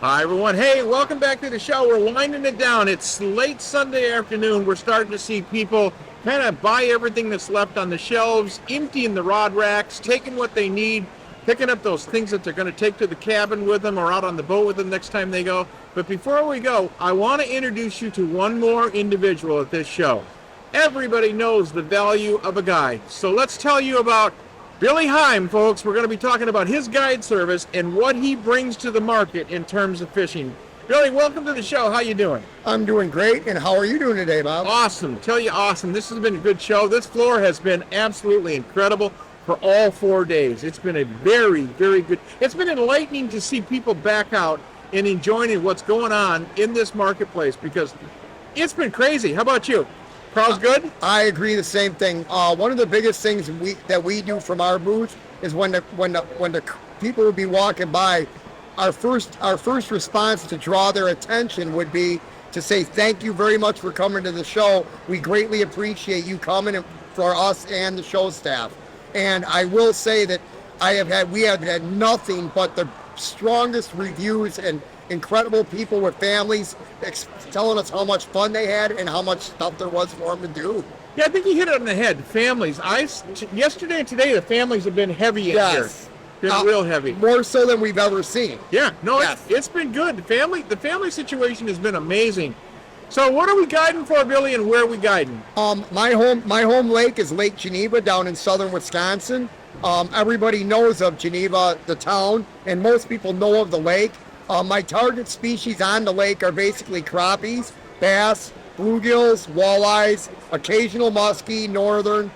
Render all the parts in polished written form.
Hi, everyone. Hey, welcome back to the show. We're winding it down. It's late Sunday afternoon. We're starting to see people kind of buy everything that's left on the shelves, emptying the rod racks, taking what they need, picking up those things that they're going to take to the cabin with them or out on the boat with them next time they go. But before we go, I want to introduce you to one more individual at this show. Everybody knows the value of a guide. So let's tell you about Billy Heim, folks. We're going to be talking about his guide service and what he brings to the market in terms of fishing. Billy, welcome to the show. How you doing? I'm doing great, and how are you doing today, Bob? Awesome. Tell you awesome. This has been a good show. This floor has been absolutely incredible for all 4 days. It's been a very, very good. It's been enlightening to see people back out and enjoying what's going on in this marketplace because it's been crazy. How about you? Crowd's good? I agree the same thing. One of the biggest things that we do from our booth is when the people would be walking by, our first response to draw their attention would be to say thank you very much for coming to the show. We greatly appreciate you coming for us and the show staff. And I will say that we have had nothing but the strongest reviews and incredible people with families telling us how much fun they had and how much stuff there was for them to do. Yeah, I think you hit it on the head. Families. Yesterday and today, the families have been heavy in here. Been real heavy. More so than we've ever seen. Yeah, no, yes. It's been good. The family situation has been amazing. So what are we guiding for, Billy, and where are we guiding? My home lake is Lake Geneva down in southern Wisconsin. Everybody knows of Geneva, the town, and most people know of the lake. My target species on the lake are basically crappies, bass, bluegills, walleyes, occasional muskie, northern.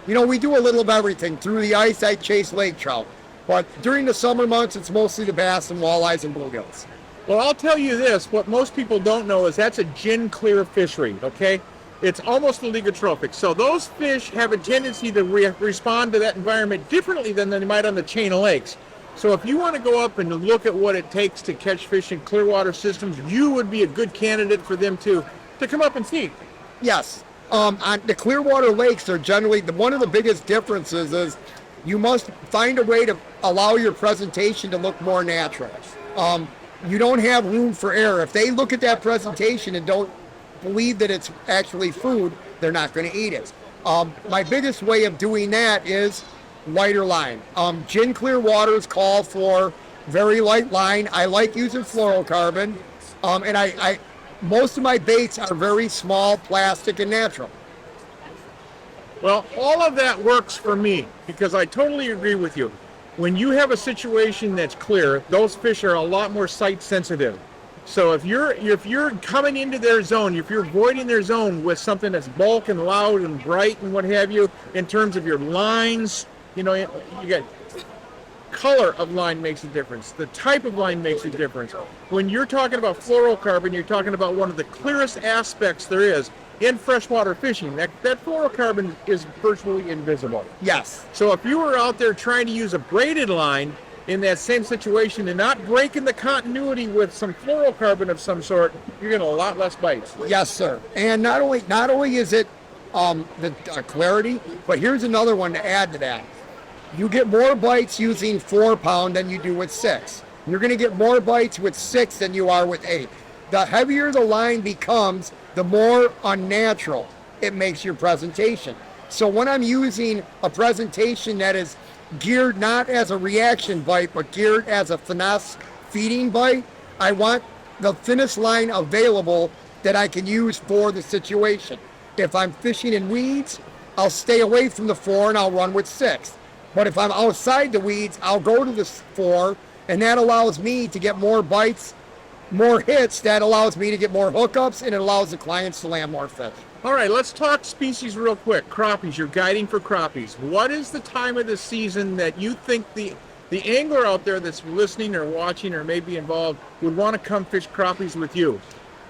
You know, we do a little of everything. Through the ice, I chase lake trout. But during the summer months, it's mostly the bass and walleyes and bluegills. Well, I'll tell you this. What most people don't know is that's a gin clear fishery, okay? It's almost oligotrophic. So those fish have a tendency to respond to that environment differently than they might on the chain of lakes. So if you want to go up and look at what it takes to catch fish in clear water systems, you would be a good candidate for them to come up and see. Yes. On the clear water lakes are generally, one of the biggest differences is you must find a way to allow your presentation to look more natural. You don't have room for error. If they look at that presentation and don't believe that it's actually food, they're not going to eat it. My biggest way of doing that is lighter line. Gin clear waters call for very light line. I like using fluorocarbon, and I most of my baits are very small, plastic, and natural. Well, all of that works for me because I totally agree with you. When you have a situation that's clear, those fish are a lot more sight sensitive. So if you're coming into their zone, if you're avoiding their zone with something that's bulk and loud and bright and what have you, in terms of your lines, you know, you got color of line makes a difference. The type of line makes a difference. When you're talking about fluorocarbon, you're talking about one of the clearest aspects there is in freshwater fishing. That fluorocarbon is virtually invisible. Yes. So if you were out there trying to use a braided line in that same situation and not breaking the continuity with some fluorocarbon of some sort, you're getting a lot less bites. Yes, sir. And not only is it the clarity, but here's another one to add to that. You get more bites using 4-pound than you do with 6. You're going to get more bites with 6 than you are with 8. The heavier the line becomes, the more unnatural it makes your presentation. So when I'm using a presentation that is geared not as a reaction bite, but geared as a finesse feeding bite, I want the thinnest line available that I can use for the situation. If I'm fishing in weeds, I'll stay away from the 4 and I'll run with 6. But if I'm outside the weeds, I'll go to the 4, and that allows me to get more bites, more hits. That allows me to get more hookups, and it allows the clients to land more fish. All right, let's talk species real quick. Crappies, you're guiding for crappies. What is the time of the season that you think the angler out there that's listening or watching or maybe involved would want to come fish crappies with you?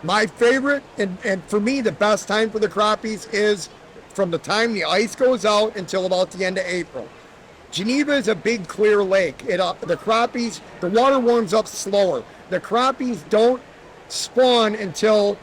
My favorite, and for me, the best time for the crappies is from the time the ice goes out until about the end of April. Geneva is a big clear lake. The crappies, the water warms up slower. The crappies don't spawn until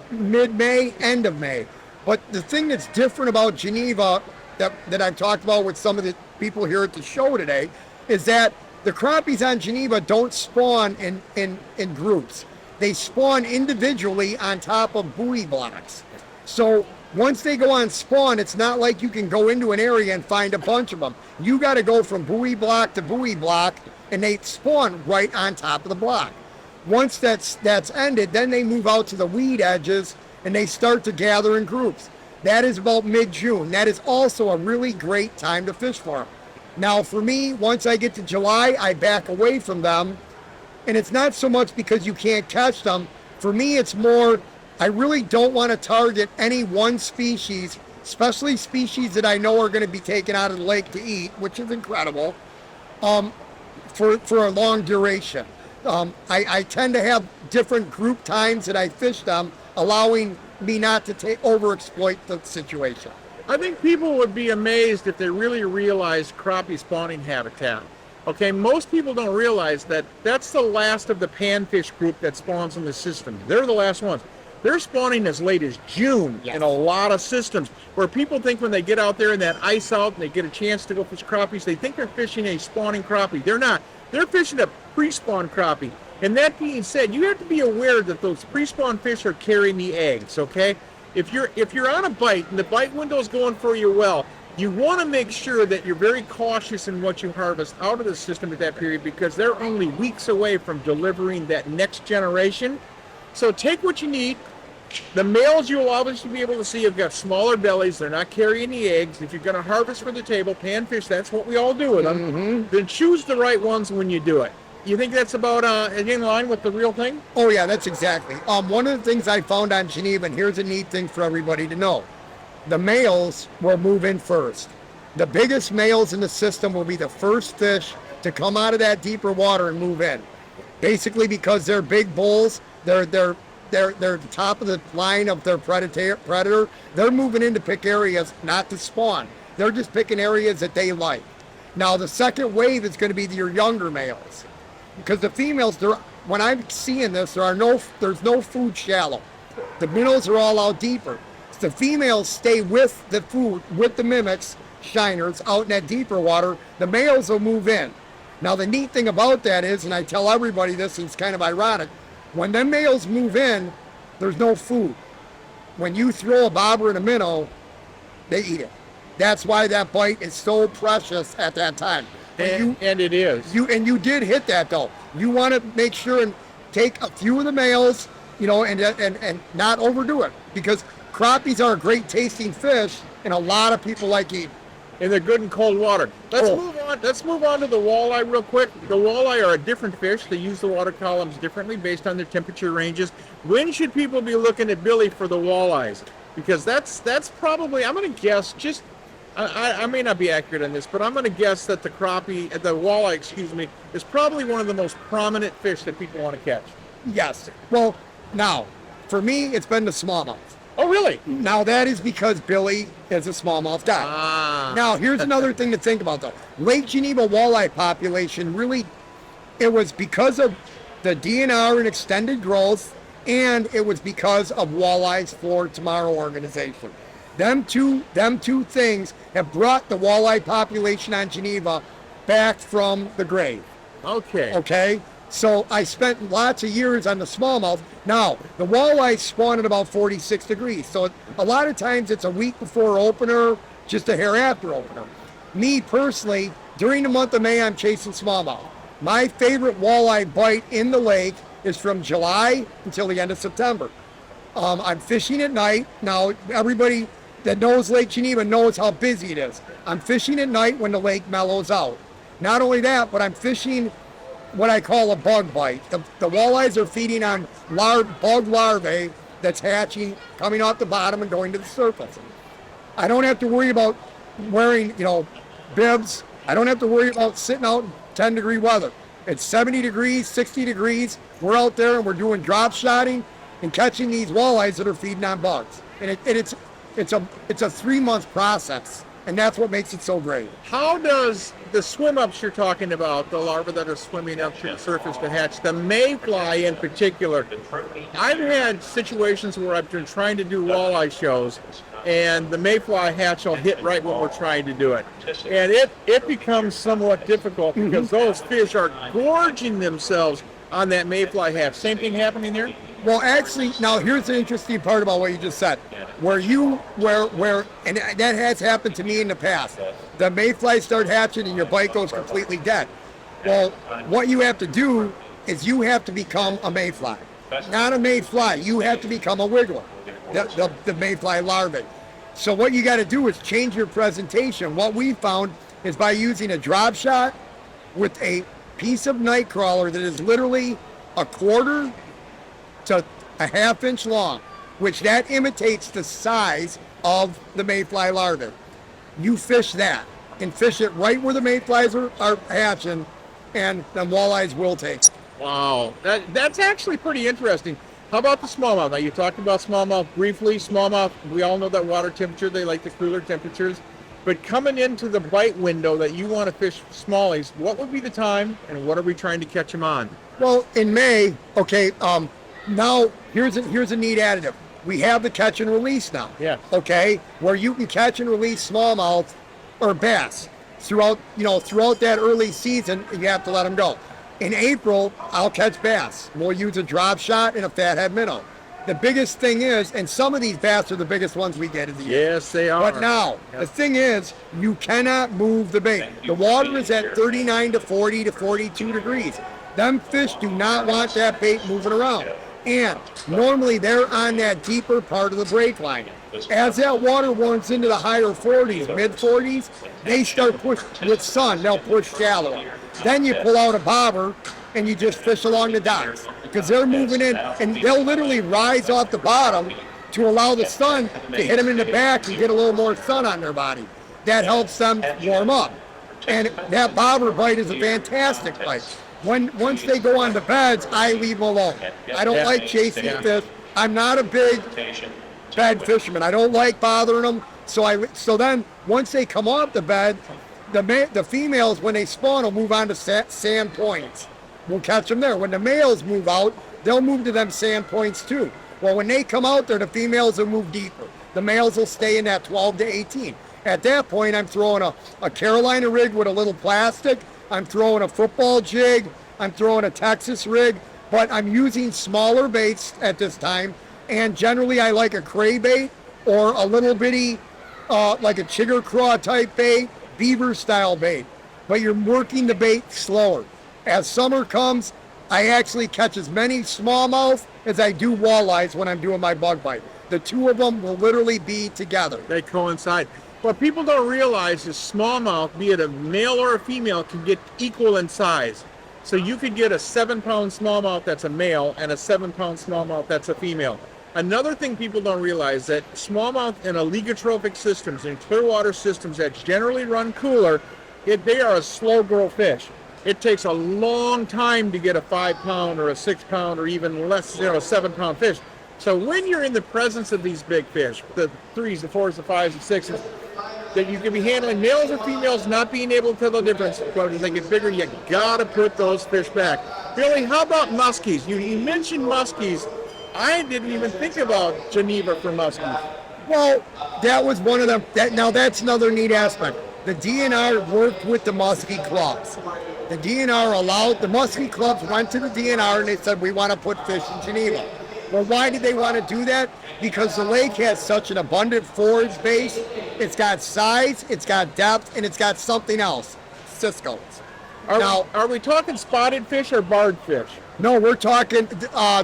mid-May, end of May. But the thing that's different about Geneva that I've talked about with some of the people here at the show today is that The crappies on Geneva don't spawn in groups. They spawn individually on top of buoy blocks. So once they go on spawn, it's not like you can go into an area and find a bunch of them. You got to go from buoy block to buoy block, and they spawn right on top of the block. Once that's ended, then they move out to the weed edges, and they start to gather in groups. That is about mid-June. That is also a really great time to fish for them. Now, for me, once I get to July, I back away from them. And it's not so much because you can't catch them. For me, it's more, I really don't want to target any one species, especially species that I know are going to be taken out of the lake to eat, which is incredible, for a long duration. I tend to have different group times that I fish them, allowing me not to overexploit the situation. I think people would be amazed if they really realized crappie spawning habitat. Okay, most people don't realize that that's the last of the panfish group that spawns in the system. They're the last ones. They're spawning as late as June in a lot of systems, where people think when they get out there in that ice out and they get a chance to go fish crappies, they think they're fishing a spawning crappie. They're not. They're fishing a pre-spawn crappie. And that being said, you have to be aware that those pre-spawn fish are carrying the eggs, okay? If you're on a bite and the bite window is going for you well, you want to make sure that you're very cautious in what you harvest out of the system at that period, because they're only weeks away from delivering that next generation. So take what you need. The males you'll obviously be able to see have got smaller bellies. They're not carrying the eggs. If you're going to harvest for the table, panfish, that's what we all do with them. Mm-hmm. Then choose the right ones when you do it. You think that's about in line with the real thing? Oh, yeah, that's exactly. One of the things I found on Geneva, and here's a neat thing for everybody to know. The males will move in first. The biggest males in the system will be the first fish to come out of that deeper water and move in. Basically because they're big bulls, they're the top of the line of their predator. They're moving in to pick areas, not to spawn. They're just picking areas that they like. Now the second wave is going to be your younger males, because the females, when I'm seeing this, there's no food shallow. The minnows are all out deeper. The females stay with the food, with the mimics, shiners, out in that deeper water. The males will move in. Now, the neat thing about that is, and I tell everybody this, and it's kind of ironic, when the males move in, there's no food. When you throw a bobber and a minnow, they eat it. That's why that bite is so precious at that time. And it is. You did hit that, though. You want to make sure and take a few of the males, and not overdo it, because crappies are a great tasting fish, and a lot of people like eating. And they're good in cold water. Let's move on to the walleye real quick. The walleye are a different fish. They use the water columns differently based on their temperature ranges. When should people be looking at Billy for the walleyes? Because that's probably, I'm going to guess, I may not be accurate on this, but I'm going to guess that the walleye, is probably one of the most prominent fish that people want to catch. Yes. Well, now, for me, it's been the smallmouth. Oh, really? Now, that is because Billy is a smallmouth guy. Ah. Now, here's another thing to think about, though. Lake Geneva walleye population really, it was because of the DNR and extended growth, and it was because of Walleyes for Tomorrow organization. Them two things have brought the walleye population on Geneva back from the grave. Okay? So I spent lots of years on the smallmouth. Now, the walleye spawn at about 46 degrees. So a lot of times it's a week before opener, just a hair after opener. Me personally, during the month of May, I'm chasing smallmouth. My favorite walleye bite in the lake is from July until the end of September. I'm fishing at night. Now, everybody that knows Lake Geneva knows how busy it is. I'm fishing at night when the lake mellows out. Not only that, but I'm fishing what I call a bug bite. The walleyes are feeding on bug larvae that's hatching, coming off the bottom and going to the surface. I don't have to worry about wearing, bibs. I don't have to worry about sitting out in 10-degree weather. It's 70 degrees, 60 degrees. We're out there and we're doing drop shotting and catching these walleyes that are feeding on bugs. And it's a 3-month process. And that's what makes it so great. How does the swim-ups you're talking about, the larvae that are swimming up to the surface to hatch, the mayfly in particular, I've had situations where I've been trying to do walleye shows, and the mayfly hatch will hit right when we're trying to do it. And it becomes somewhat difficult because those fish are gorging themselves on that mayfly hatch. Same thing happening there? Well, actually, now here's the interesting part about what you just said. And that has happened to me in the past. The mayflies start hatching and your bite goes completely dead. Well, what you have to do is you have to become a mayfly. Not a mayfly, you have to become a wiggler, the mayfly larvae. So what you got to do is change your presentation. What we found is by using a drop shot with a piece of night crawler that is literally a quarter to a half-inch long, which that imitates the size of the mayfly larvae. You fish that and fish it right where the mayflies are hatching, and the walleyes will take it. Wow, that's actually pretty interesting. How about the smallmouth? Now, you talked about smallmouth briefly. Smallmouth, we all know that water temperature, they like the cooler temperatures. But coming into the bite window that you want to fish smallies, what would be the time, and what are we trying to catch them on? Well, in May, okay, now here's a neat additive. We have the catch and release now. Yeah. Okay, where you can catch and release smallmouth or bass throughout that early season. You have to let them go. In April, I'll catch bass. We'll use a drop shot and a fathead minnow. The biggest thing is, and some of these bass are the biggest ones we get in the year. Yes, they are. But now, the thing is, you cannot move the bait. The water is at 39 to 40 to 42 degrees. Them fish do not want that bait moving around. And normally they're on that deeper part of the break line. As that water warms into the higher 40s, mid 40s, they start pushing with sun, they'll push shallower. Then you pull out a bobber and you just fish along the docks because they're moving in and they'll literally rise off the bottom to allow the sun to hit them in the back and get a little more sun on their body. That helps them warm up. And that bobber bite is a fantastic bite. Once they go on the beds, I leave them alone. I don't like chasing fish. I'm not a big bed fisherman. I don't like bothering them. So then once they come off the bed, the females, when they spawn, will move on to sand points. We'll catch them there. When the males move out, they'll move to them sand points too. Well, when they come out there, the females will move deeper. The males will stay in that 12 to 18. At that point, I'm throwing a Carolina rig with a little plastic. I'm throwing a football jig. I'm throwing a Texas rig. But I'm using smaller baits at this time. And generally, I like a cray bait or a little bitty, like a chigger craw type bait, beaver style bait. But you're working the bait slower. As summer comes, I actually catch as many smallmouth as I do walleyes when I'm doing my bug bite. The two of them will literally be together. They coincide. What people don't realize is smallmouth, be it a male or a female, can get equal in size. So you could get a 7-pound smallmouth that's a male and a 7-pound smallmouth that's a female. Another thing people don't realize that smallmouth in oligotrophic systems, in clear water systems that generally run cooler, they are a slow grow fish. It takes a long time to get a 5-pound or a 6-pound or even less, a 7-pound fish. So when you're in the presence of these big fish, the 3s, the 4s, the 5s, the 6s, that you can be handling males or females, not being able to tell the difference, but as they get bigger, you gotta put those fish back. Billy, how about muskies? You mentioned muskies. I didn't even think about Geneva for muskies. Well, that was one of them. Now that's another neat aspect. The DNR worked with the muskie clubs. The DNR allowed, the muskie clubs went to the DNR and they said, we want to put fish in Geneva. Well, why did they want to do that? Because the lake has such an abundant forage base. It's got size, it's got depth, and it's got something else, ciscos. Are we talking spotted fish or barred fish? No, we're talking,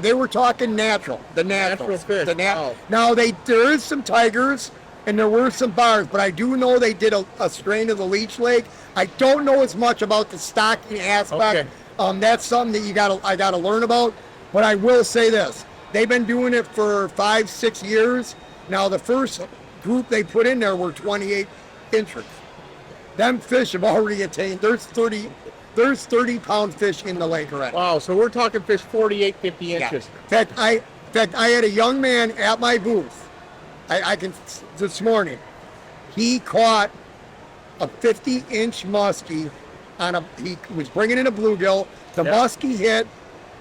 they were talking natural, the naturals. Natural fish. Now, there is some tigers, and there were some bars, but I do know they did a strain of the Leech Lake. I don't know as much about the stocking aspect. Okay. That's something that I gotta learn about. But I will say this: they've been doing it for 5-6 years. Now the first group they put in there were 28 inches. Them fish have already attained. There's 30-pound fish in the lake already. Wow! So we're talking fish 48, 50 inches. Yeah. In fact, I had a young man at my booth. This morning, he caught a 50-inch muskie he was bringing in a bluegill. The muskie hit,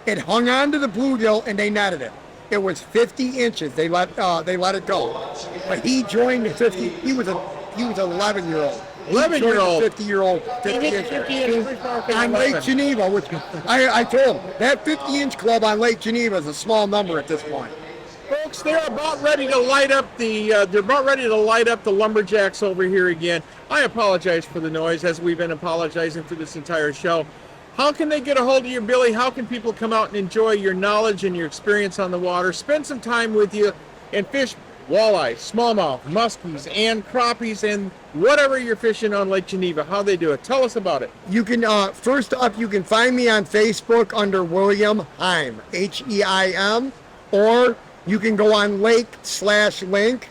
it hung onto the bluegill, and they netted it. it was 50 inches. They let it go. But he joined the 50. He was an 11-year-old. 11-year-old. 50-year-old. 50 on Lake Geneva, which I told him that 50-inch club on Lake Geneva is a small number at this point. Folks, they're about ready to light up the lumberjacks over here again. I apologize for the noise, as we've been apologizing for this entire show. How can they get a hold of you, Billy? How can people come out and enjoy your knowledge and your experience on the water, spend some time with you, and fish walleye, smallmouth, muskies, and crappies, and whatever you're fishing on Lake Geneva? How they do it? Tell us about it. You can first off, you can find me on Facebook under William Heim, Heim, or you can go on lake/link,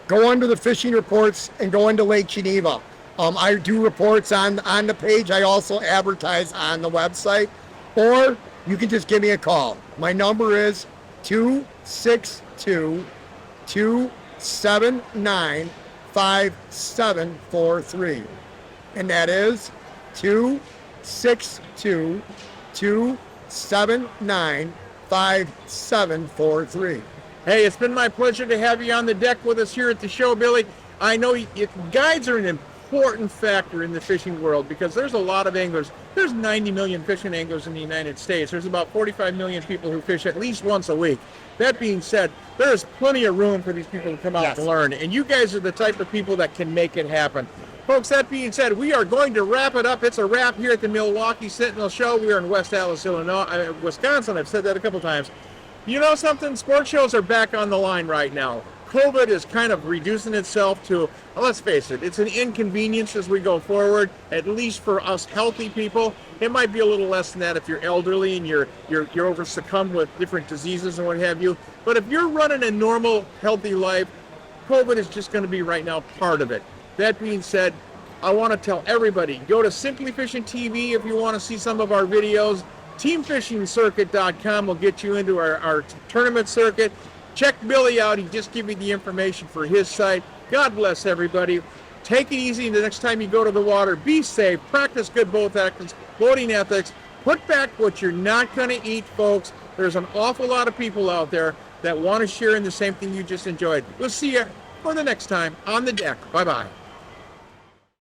go under the fishing reports, and go into Lake Geneva. I do reports on the page. I also advertise on the website. Or you can just give me a call. My number is 262-279-5743. And that is 262-279-5743. Hey, it's been my pleasure to have you on the deck with us here at the show, Billy. I know guides are an important factor in the fishing world because there's a lot of anglers. There's 90 million fishing anglers in the United States. There's about 45 million people who fish at least once a week. That being said, there's plenty of room for these people to come out and learn, and you guys are the type of people that can make it happen. Folks, that being said, we are going to wrap it up. It's a wrap here at the Milwaukee Sentinel Show. We are in West Allis, Wisconsin. I've said that a couple times. You know something? Sport shows are back on the line right now. COVID is kind of reducing itself to, let's face it, it's an inconvenience as we go forward, at least for us healthy people. It might be a little less than that if you're elderly and you're over succumbed with different diseases and what have you. But if you're running a normal, healthy life, COVID is just going to be right now part of it. That being said, I want to tell everybody, go to Simply Fishing TV if you want to see some of our videos. TeamFishingCircuit.com will get you into our tournament circuit. Check Billy out. He just give you the information for his site. God bless everybody. Take it easy the next time you go to the water. Be safe. Practice good boating ethics. Put back what you're not going to eat, folks. There's an awful lot of people out there that want to share in the same thing you just enjoyed. We'll see you for the next time on the deck. Bye-bye.